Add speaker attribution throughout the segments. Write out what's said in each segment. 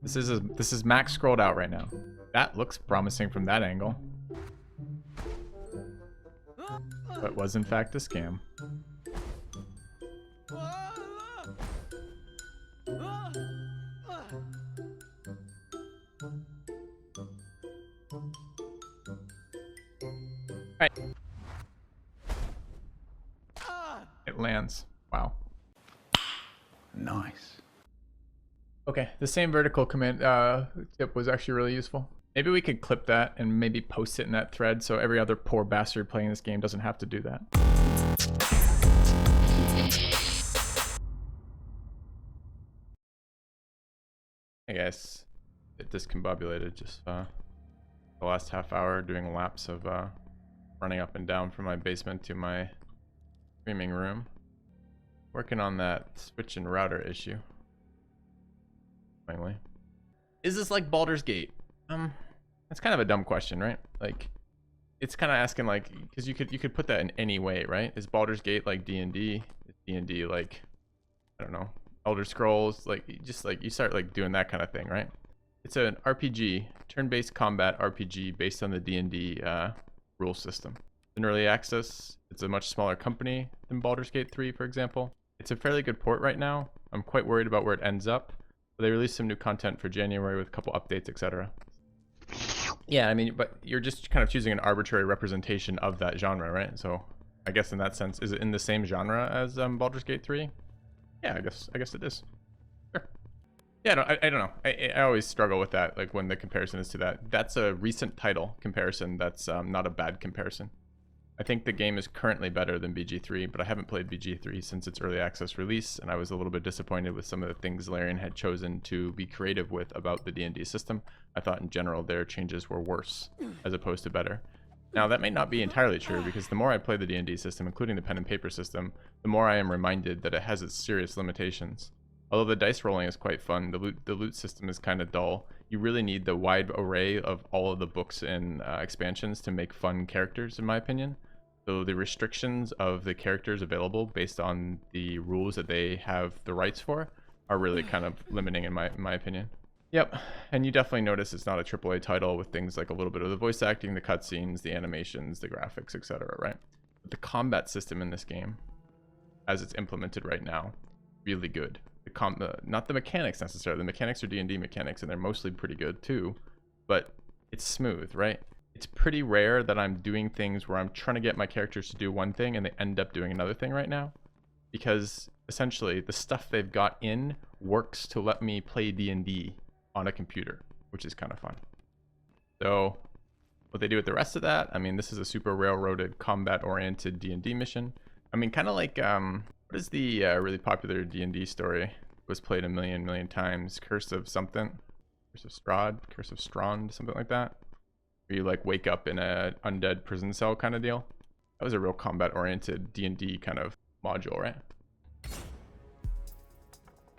Speaker 1: This is max scrolled out right now. That looks promising from that angle. But was in fact a scam. Right. It lands. Wow.
Speaker 2: Nice.
Speaker 1: Okay, the same vertical command tip was actually really useful. Maybe we could clip that and maybe post it in that thread so every other poor bastard playing this game doesn't have to do that. Hey guys, it discombobulated just the last half hour doing laps of running up and down from my basement to my streaming room. Working on that switch and router issue. Finally. Is this like Baldur's Gate? That's kind of a dumb question, right? Like, it's kind of asking like, because you could put that in any way, right? Is Baldur's Gate like D&D? Is D&D like, I don't know, Elder Scrolls? Like, just like you start like doing that kind of thing, right? It's an RPG, turn-based combat RPG based on the D&D rule system. In early access, it's a much smaller company than Baldur's Gate 3, for example. It's a fairly good port right now. I'm quite worried about where it ends up. But they released some new content for January with a couple updates, etc. Yeah, I mean, but you're just kind of choosing an arbitrary representation of that genre, right? So I guess in that sense, is it in the same genre as Baldur's Gate 3? Yeah, I guess it is. Sure. Yeah, I don't know. I always struggle with that, like when the comparison is to that. That's a recent title comparison. That's not a bad comparison. I think the game is currently better than BG3, but I haven't played BG3 since its early access release, and I was a little bit disappointed with some of the things Larian had chosen to be creative with about the D&D system. I thought in general their changes were worse as opposed to better. Now that may not be entirely true, because the more I play the D&D system, including the pen and paper system, the more I am reminded that it has its serious limitations. Although the dice rolling is quite fun, the loot system is kind of dull. You really need the wide array of all of the books and expansions to make fun characters, in my opinion. So the restrictions of the characters available based on the rules that they have the rights for are really kind of limiting in my opinion. Yep, and you definitely notice it's not a AAA title with things like a little bit of the voice acting, the cutscenes, the animations, the graphics, etc., right? But the combat system in this game, as it's implemented right now, really good. Not the mechanics necessarily. The mechanics are D&D mechanics, and they're mostly pretty good too, but it's smooth, right? It's pretty rare that I'm doing things where I'm trying to get my characters to do one thing and they end up doing another thing right now, because essentially the stuff they've got in works to let me play D&D on a computer, which is kind of fun. So what they do with the rest of that, I mean, this is a super railroaded combat-oriented D&D mission. I mean, kind of like, what is the really popular D&D story? It was played a million times. Curse of something? Curse of Strahd? Curse of Strahd? Something like that? Where you like wake up in a undead prison cell kind of deal. That was a real combat-oriented D&D kind of module, right?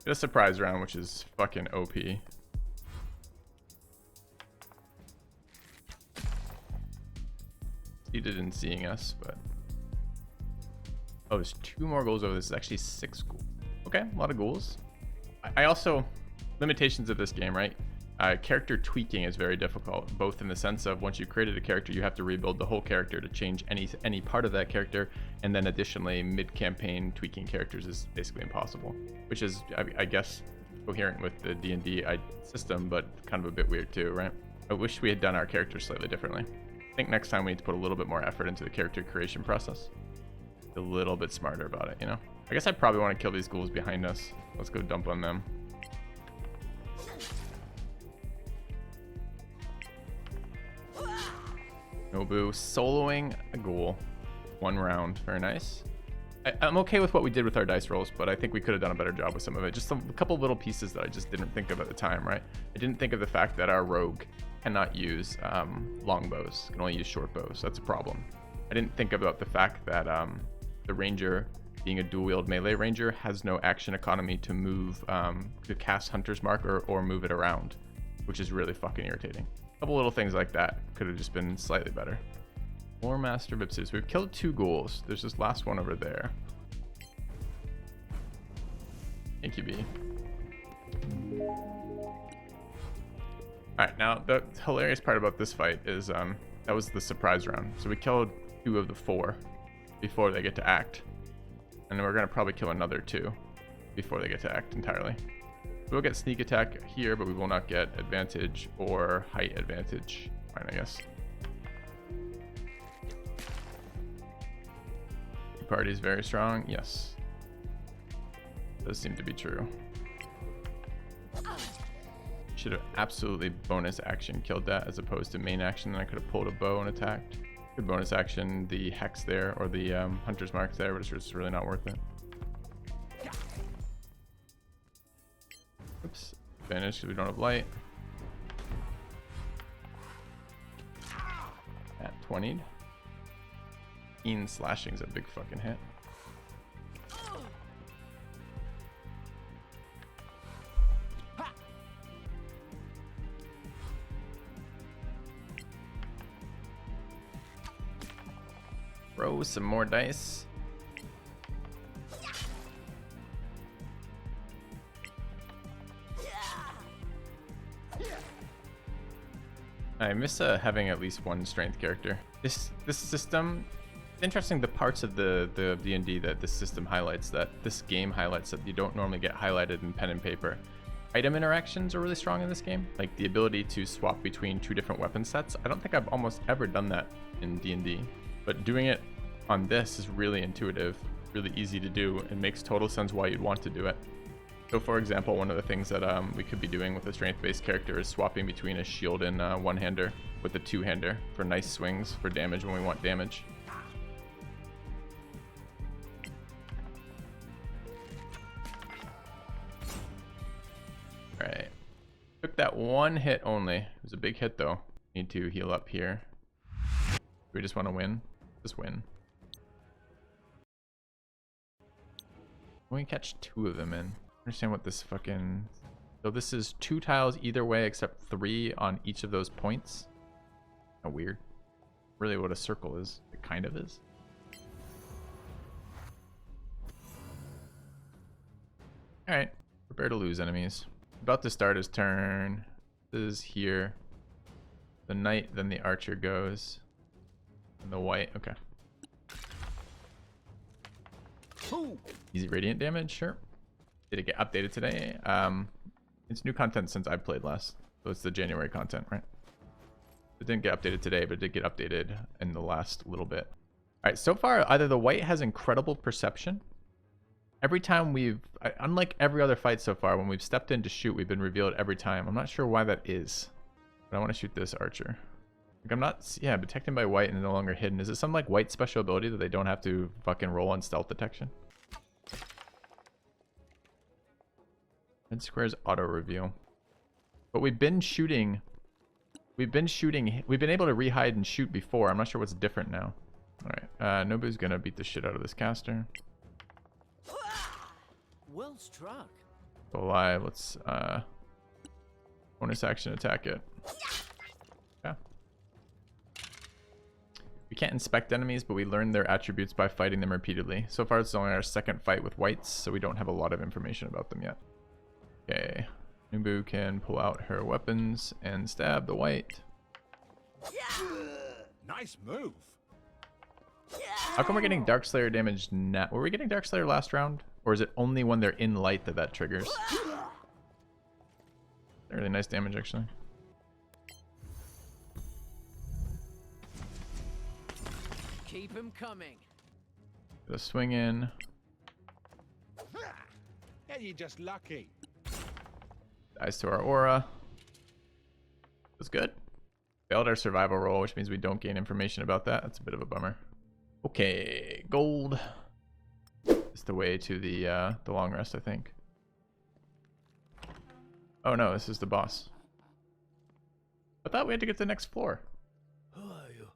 Speaker 1: Get a surprise round, which is fucking OP. Succeeded in seeing us, but oh, there's 2 more ghouls over. This is actually 6 ghouls. Okay, a lot of ghouls. I also, limitations of this game, right? Character tweaking is very difficult, both in the sense of once you've created a character, you have to rebuild the whole character to change any part of that character, and then additionally, mid-campaign tweaking characters is basically impossible, which is, I guess, coherent with the D&D system, but kind of a bit weird too, right? I wish we had done our characters slightly differently. I think next time we need to put a little bit more effort into the character creation process. A little bit smarter about it, you know? I guess I probably want to kill these ghouls behind us. Let's go dump on them. Nobu soloing a ghoul. 1 round. Very nice. I'm okay with what we did with our dice rolls, but I think we could have done a better job with some of it. Just a couple little pieces that I just didn't think of at the time, right? I didn't think of the fact that our rogue cannot use longbows, can only use short bows. That's a problem. I didn't think about the fact that the ranger, being a dual-wield melee ranger, has no action economy to move, to cast Hunter's Mark or move it around, which is really fucking irritating. A couple little things like that could have just been slightly better. More Master Vipses. We've killed 2 ghouls. There's this last one over there. Thank you, B. Alright, now the hilarious part about this fight is that was the surprise round. So we killed 2 of the 4 before they get to act. And then we're gonna probably kill another 2 before they get to act entirely. We'll get sneak attack here, but we will not get advantage or height advantage. Fine, I guess. Party is very strong. Yes. Does seem to be true. Should have absolutely bonus action killed that as opposed to main action. Then I could have pulled a bow and attacked. Good bonus action, the hex there or the hunter's mark there, but it's just really not worth it. Oops. Advantage because we don't have light. At 20'd. Slashing's a big fucking hit. Throw some more dice. I miss having at least one strength character. This system, interesting, the parts of the D&D that this system highlights, that this game highlights, that you don't normally get highlighted in pen and paper. Item interactions are really strong in this game, like the ability to swap between 2 different weapon sets. I don't think I've almost ever done that in D&D, but doing it on this is really intuitive, really easy to do, and makes total sense why you'd want to do it. So for example, one of the things that we could be doing with a strength-based character is swapping between a shield and one-hander with a two-hander for nice swings for damage when we want damage. Alright. Took that one hit only. It was a big hit though. Need to heal up here. We just want to win. Just win. We can catch 2 of them in. Understand what this fucking... So this is 2 tiles either way except 3 on each of those points. How weird. Really what a circle is. It kind of is. Alright. Prepare to lose, enemies. About to start his turn. This is here. The knight, then the archer goes. And the white. Okay. Easy radiant damage, sure. Did it get updated today? It's new content since I've played last. So it's the January content, right? It didn't get updated today, but it did get updated in the last little bit. All right, so far, either the white has incredible perception. Every time we've, unlike every other fight so far, when we've stepped in to shoot, we've been revealed every time. I'm not sure why that is, but I want to shoot this archer. Like I'm not, yeah, detected by white and no longer hidden. Is it some like white special ability that they don't have to fucking roll on stealth detection? Red squares auto reveal. But we've been shooting, we've been able to re-hide and shoot before. I'm not sure what's different now. All right, Nobu's gonna beat the shit out of this caster.
Speaker 2: Well struck.
Speaker 1: Go live. Let's bonus action attack it. Yeah. We can't inspect enemies, but we learn their attributes by fighting them repeatedly. So far, it's only our second fight with whites, so we don't have a lot of information about them yet. Okay. Nubu can pull out her weapons and stab the white.
Speaker 3: Nice move.
Speaker 1: How come we're getting Darkslayer damage now? Were we getting Darkslayer last round? Or is it only when they're in light that that triggers? Really nice damage, actually.
Speaker 2: Keep him coming.
Speaker 1: Get a swing in.
Speaker 3: Yeah, you're just lucky.
Speaker 1: Dies to our aura. That's good. Failed our survival roll, which means we don't gain information about that. That's a bit of a bummer. Okay, gold. It's the way to the long rest, I think. Oh no, this is the boss. I thought we had to get to the next floor.
Speaker 4: Who are you?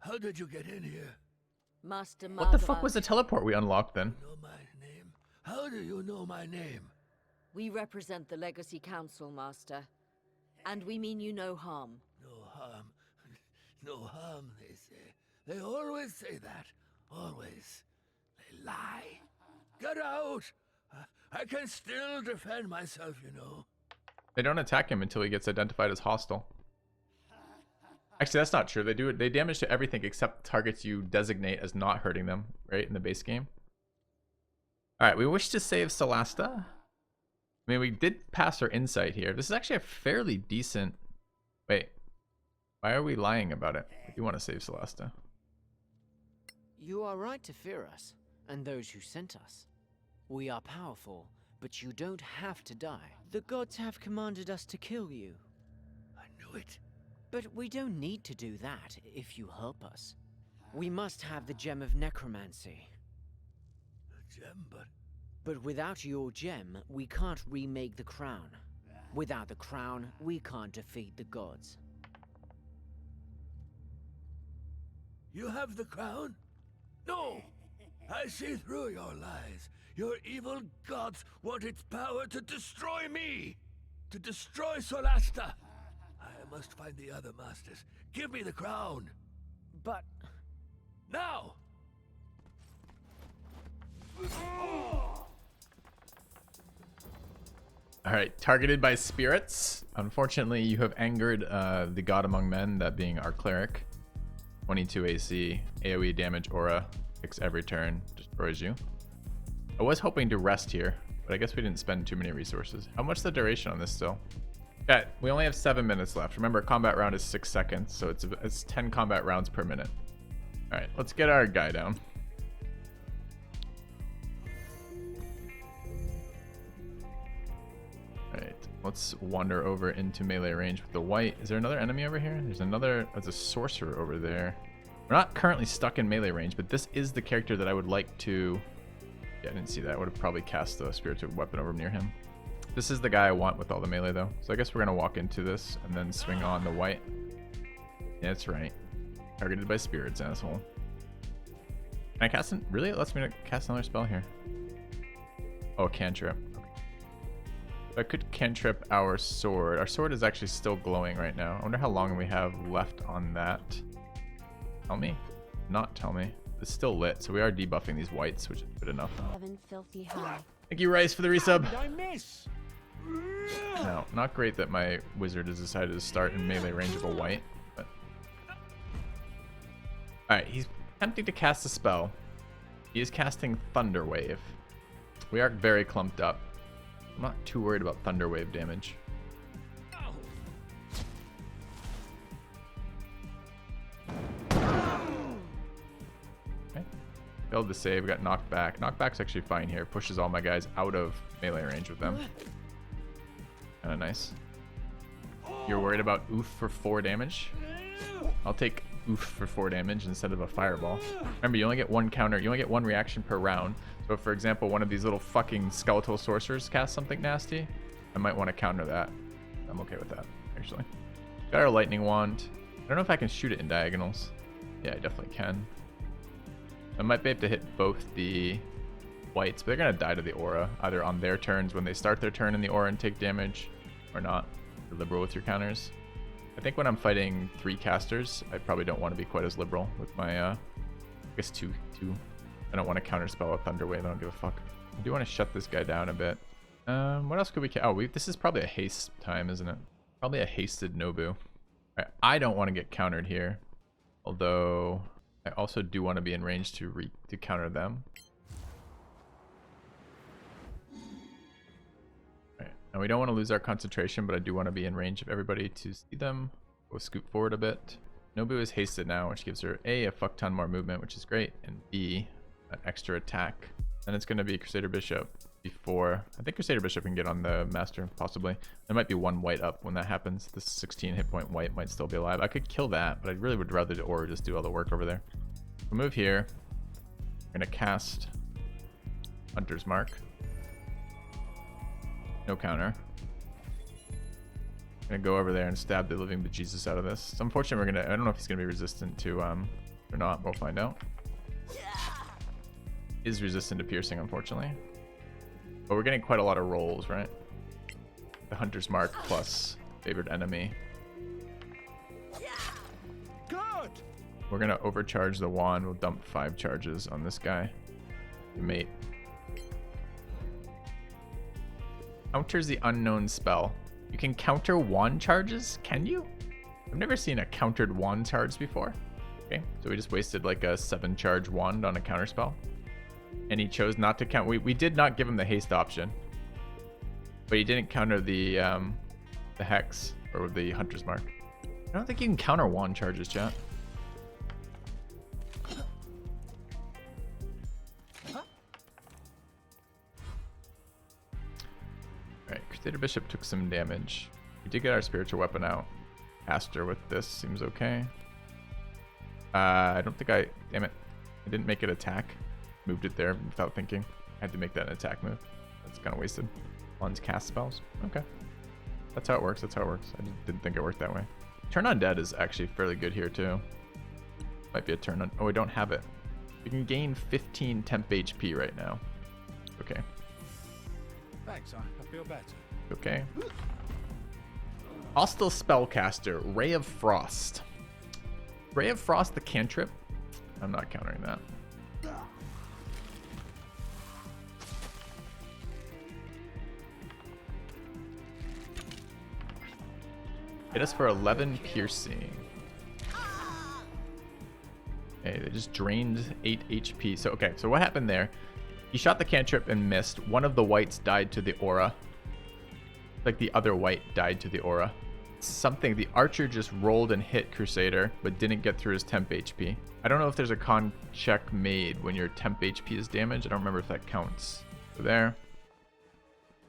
Speaker 4: How did you get in here?
Speaker 5: Master
Speaker 1: What the fuck was the teleport we unlocked then?
Speaker 4: Know my name? How do you know my name?
Speaker 5: We represent the Legacy Council, Master. And we mean you no harm.
Speaker 4: No harm. No harm, they say. They always say that. Always. They lie. Get out! I can still defend myself, you know.
Speaker 1: They don't attack him until he gets identified as hostile. Actually, that's not true. They damage to everything except targets you designate as not hurting them, right, in the base game. All right, we wish to save Solasta. I mean, we did pass our insight here. This is actually a fairly decent... Wait, why are we lying about it? We do want to save Solasta.
Speaker 2: You are right to fear us, and those who sent us. We are powerful, but you don't have to die. The gods have commanded us to kill you.
Speaker 4: I knew it.
Speaker 2: But we don't need to do that if you help us. We must have the gem of necromancy.
Speaker 4: The gem, but
Speaker 2: But without your gem, we can't remake the crown. Without the crown, we can't defeat the gods.
Speaker 4: you have the crown? No! I see through your lies. Your evil gods want its power to destroy me! To destroy Solasta! I must find the other masters. Give me the crown!
Speaker 2: But
Speaker 4: Now!
Speaker 1: All right, targeted by spirits. Unfortunately, you have angered the god among men, that being our cleric. 22 AC, AoE damage aura, picks every turn, destroys you. I was hoping to rest here, but I guess we didn't spend too many resources. How much the duration on this still? Yeah, we only have 7 minutes left. Remember, a combat round is 6 seconds, so it's 10 combat rounds per minute. All right, let's get our guy down. All right, let's wander over into melee range with the white. Is there another enemy over here? There's a sorcerer over there. We're not currently stuck in melee range, but this is the character that I would like to... Yeah, I didn't see that. I would have probably cast the spiritual weapon over near him. This is the guy I want with all the melee, though. So I guess we're going to walk into this and then swing on the white. Yeah, that's right. Targeted by spirits, asshole. Can I cast it? Really? It lets me cast another spell here. Oh, a cantrip. Okay. I could cantrip our sword. Our sword is actually still glowing right now. I wonder how long we have left on that. Tell me. Not tell me. It's still lit, so we are debuffing these whites, which is good enough.
Speaker 5: 7 filthy high.
Speaker 1: Thank you, Rice, for the resub.
Speaker 3: Did I miss?
Speaker 1: No, not great that my wizard has decided to start in melee range of a white. But... Alright, he's attempting to cast a spell. He is casting Thunder Wave. We are very clumped up. I'm not too worried about Thunder Wave damage. Okay. Failed to save, got knocked back. Knockback's actually fine here. Pushes all my guys out of melee range with them. Kinda nice. You're worried about oof for 4 damage? I'll take oof for 4 damage instead of a fireball. Remember, you only get one counter, you only get one reaction per round. So if, for example, one of these little fucking skeletal sorcerers casts something nasty, I might want to counter that. I'm okay with that, actually. Got our lightning wand. I don't know if I can shoot it in diagonals. Yeah, I definitely can. I might be able to hit both the whites, but they're gonna die to the aura, either on their turns when they start their turn in the aura and take damage, or not. You're liberal with your counters. I think when I'm fighting 3 casters, I probably don't want to be quite as liberal with my, I guess 2. I don't want to counterspell a Thunder Wave. I don't give a fuck. I do want to shut this guy down a bit. What else could we... this is probably a haste time, isn't it? Probably a hasted Nobu. Right, I don't want to get countered here. Although, I also do want to be in range to counter them. Right, now we don't want to lose our concentration, but I do want to be in range of everybody to see them. We'll scoot forward a bit. Nobu is hasted now, which gives her A, a fuck ton more movement, which is great, and B, an extra attack. Then it's going to be Crusader Bishop before... I think Crusader Bishop can get on the Master, possibly. There might be one white up when that happens. This 16 hit point white might still be alive. I could kill that, but I really would rather the Aura just do all the work over there. We'll move here. We're going to cast Hunter's Mark. No counter. Gonna go over there and stab the living bejesus out of this. It's unfortunate we're gonna... I don't know if he's gonna be resistant to, or not. We'll find out. Is resistant to piercing, unfortunately. But we're getting quite a lot of rolls, right? The Hunter's Mark plus favored enemy.
Speaker 3: Good.
Speaker 1: We're gonna overcharge the wand. We'll dump 5 charges on this guy. Mate. Counters the unknown spell. You can counter wand charges? Can you? I've never seen a countered wand charge before. Okay, so we just wasted like a 7 charge wand on a counter spell. And he chose not to count. We did not give him the haste option. But he didn't counter the hex or the hunter's mark. I don't think you can counter wand charges, chat. Alright, Crusader Bishop took some damage. We did get our spiritual weapon out. Caster with this seems okay. I don't think damn it. I didn't make it attack. Moved it there without thinking. I had to make that an attack move. That's kind of wasted. One's cast spells. Okay. That's how it works. That's how it works. I didn't think it worked that way. Turn on dead is actually fairly good here too. Might be a turn on. Oh, we don't have it. We can gain 15 temp HP right now. Okay.
Speaker 3: Thanks, I feel better.
Speaker 1: Okay. Hostile spellcaster, Ray of Frost. Ray of Frost, the cantrip. I'm not countering that. Hit us for 11 piercing. Okay, they just drained 8 HP. So, okay, so what happened there? He shot the cantrip and missed. One of the wights died to the aura. Like the other wight died to the aura. Something, the archer just rolled and hit Crusader, but didn't get through his temp HP. I don't know if there's a con check made when your temp HP is damaged. I don't remember if that counts. So there.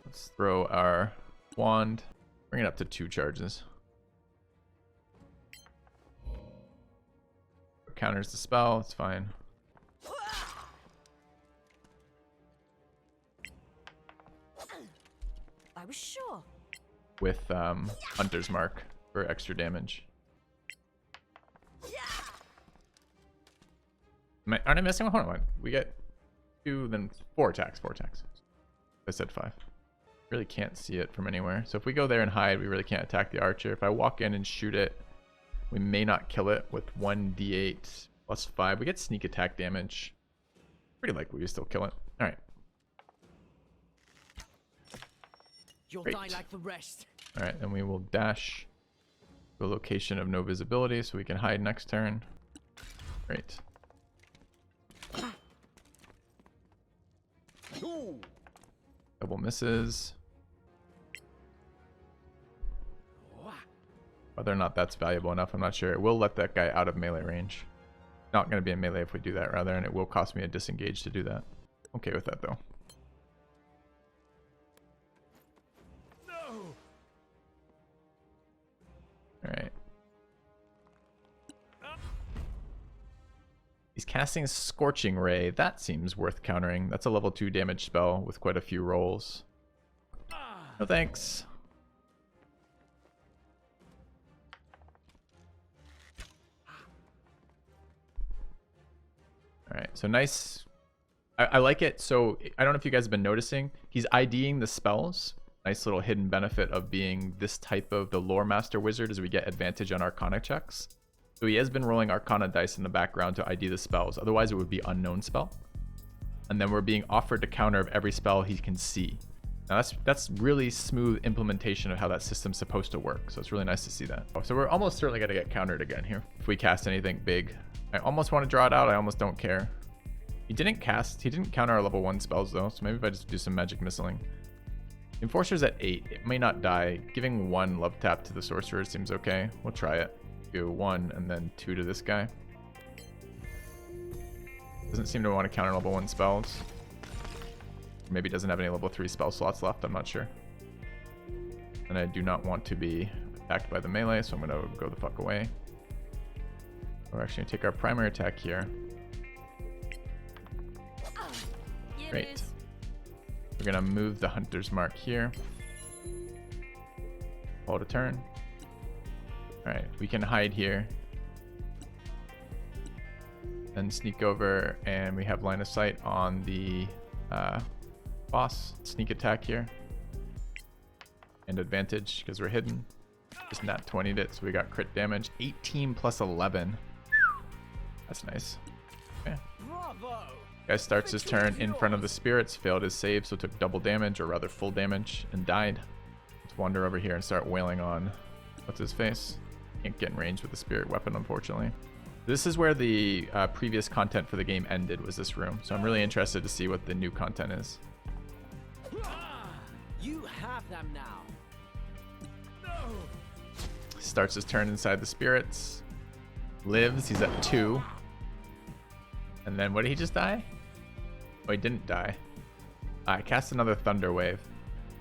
Speaker 1: Let's throw our wand. Bring it up to 2 charges. Counters the spell, it's fine.
Speaker 5: I was sure.
Speaker 1: With Hunter's Mark for extra damage. Aren't I missing one? Hold on. We get 2, then 4 attacks. 4 attacks. I said 5. Really can't see it from anywhere. So if we go there and hide, we really can't attack the archer. If I walk in and shoot it, we may not kill it with 1d8 plus 5. We get sneak attack damage. Pretty likely we still kill it. All right.
Speaker 2: You'll
Speaker 1: Great.
Speaker 2: die like the rest.
Speaker 1: All right, then we will dash to a location of no visibility so we can hide next turn. Great. Double misses. Whether or not that's valuable enough, I'm not sure. It will let that guy out of melee range. Not going to be in melee if we do that, rather, and it will cost me a disengage to do that. Okay with that, though.
Speaker 3: No.
Speaker 1: Alright. He's casting Scorching Ray. That seems worth countering. That's a level 2 damage spell with quite a few rolls. No thanks. Alright, so nice. I like it. So I don't know if you guys have been noticing. He's IDing the spells. Nice little hidden benefit of being this type of the Lore Master Wizard is we get advantage on Arcana checks. So he has been rolling Arcana dice in the background to ID the spells. Otherwise it would be unknown spell. And then we're being offered to counter of every spell he can see. Now that's really smooth implementation of how that system's supposed to work. So it's really nice to see that. So we're almost certainly going to get countered again here if we cast anything big. I almost want to draw it out. I almost don't care. He didn't counter our level 1 spells though. So maybe if I just do some magic missiling. Enforcer's at 8. It may not die. Giving 1 love tap to the sorcerer seems okay. We'll try it. Do 1 and then 2 to this guy. Doesn't seem to want to counter level 1 spells. Maybe doesn't have any level 3 spell slots left. I'm not sure. And I do not want to be attacked by the melee, so I'm going to go the fuck away. We're actually going to take our primary attack here. Great. We're going to move the Hunter's Mark here. Hold a turn. Alright, we can hide here. Then sneak over, and we have line of sight on the boss. Sneak attack here. And advantage, because we're hidden. Just nat 20'd it, so we got crit damage. 18 plus 11. That's nice. Okay.
Speaker 2: Bravo!
Speaker 1: Guy starts his turn in front of the spirits, failed his save, so took double damage, or rather full damage, and died. wander over here and start wailing on what's his face. Can't get in range with the spirit weapon, unfortunately. This is where the previous content for the game ended, was this room. So I'm really interested to see what the new content is.
Speaker 2: You have them now.
Speaker 1: Starts his turn inside the spirits. Lives, he's at 2. And then what did he just die? Oh, he didn't die. I cast another Thunder Wave.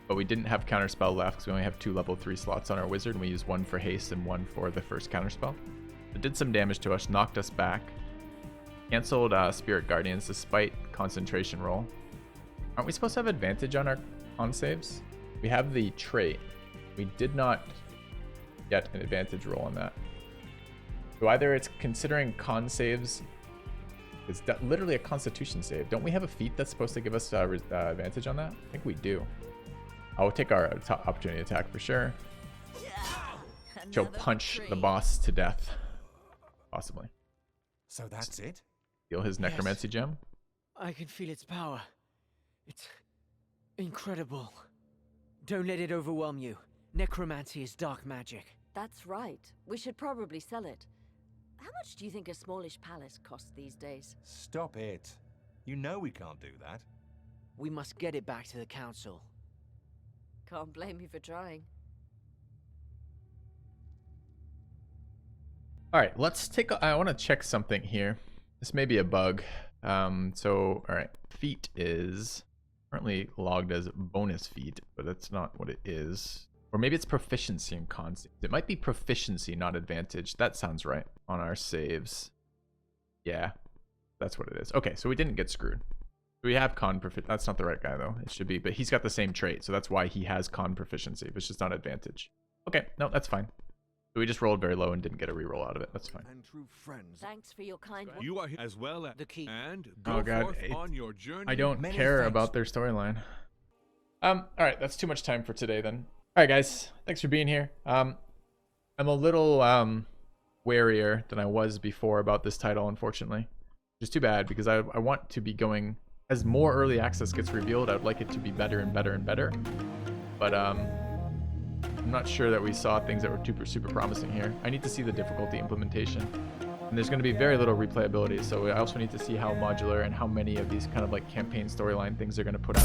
Speaker 1: But we didn't have counterspell left because we only have 2 level 3 slots on our wizard, and we used 1 for haste and 1 for the first counterspell. It did some damage to us, knocked us back. Cancelled Spirit Guardians despite concentration roll. Aren't we supposed to have advantage on our con saves? We have the trait. We did not get an advantage roll on that. So either it's considering con saves. It's literally a constitution save. Don't we have a feat that's supposed to give us advantage on that? I think we do. I'll take our opportunity attack for sure. She'll punch the boss to death. Possibly.
Speaker 3: So that's it?
Speaker 1: Steal his necromancy gem.
Speaker 2: I can feel its power. It's incredible. Don't let it overwhelm you. Necromancy is dark magic.
Speaker 5: That's right. We should probably sell it. How much do you think a smallish palace costs these days?
Speaker 3: Stop it. You know we can't do that.
Speaker 2: We must get it back to the council.
Speaker 5: Can't blame you for trying.
Speaker 1: All right, let's take I want to check something here. This may be a bug. So, all right, feat is currently logged as bonus feat, but that's not what it is. Or maybe it's proficiency in con saves. It might be proficiency, not advantage. That sounds right on our saves. Yeah, that's what it is. Okay, so we didn't get screwed. We have con proficiency. That's not the right guy though. It should be, but he's got the same trait, so that's why he has con proficiency, but it's just not advantage. Okay, no, that's fine. So we just rolled very low and didn't get a reroll out of it. That's fine.
Speaker 4: And true friends.
Speaker 5: Thanks for your kind words.
Speaker 6: You are here as well as
Speaker 2: The key.
Speaker 6: and
Speaker 1: Oh
Speaker 6: go
Speaker 1: god,
Speaker 6: forth on your journey.
Speaker 1: I don't
Speaker 3: Many
Speaker 1: care
Speaker 3: thanks.
Speaker 1: about their storyline. All right, that's too much time for today then. All right, guys, thanks for being here. I'm a little warier than I was before about this title, unfortunately, which is too bad because I want to be going as more early access gets revealed. I'd like it to be better and better and better, but I'm not sure that we saw things that were super promising here. I need to see the difficulty implementation, and there's going to be very little replayability, so I also need to see how modular and how many of these kind of like campaign storyline things they're going to put out.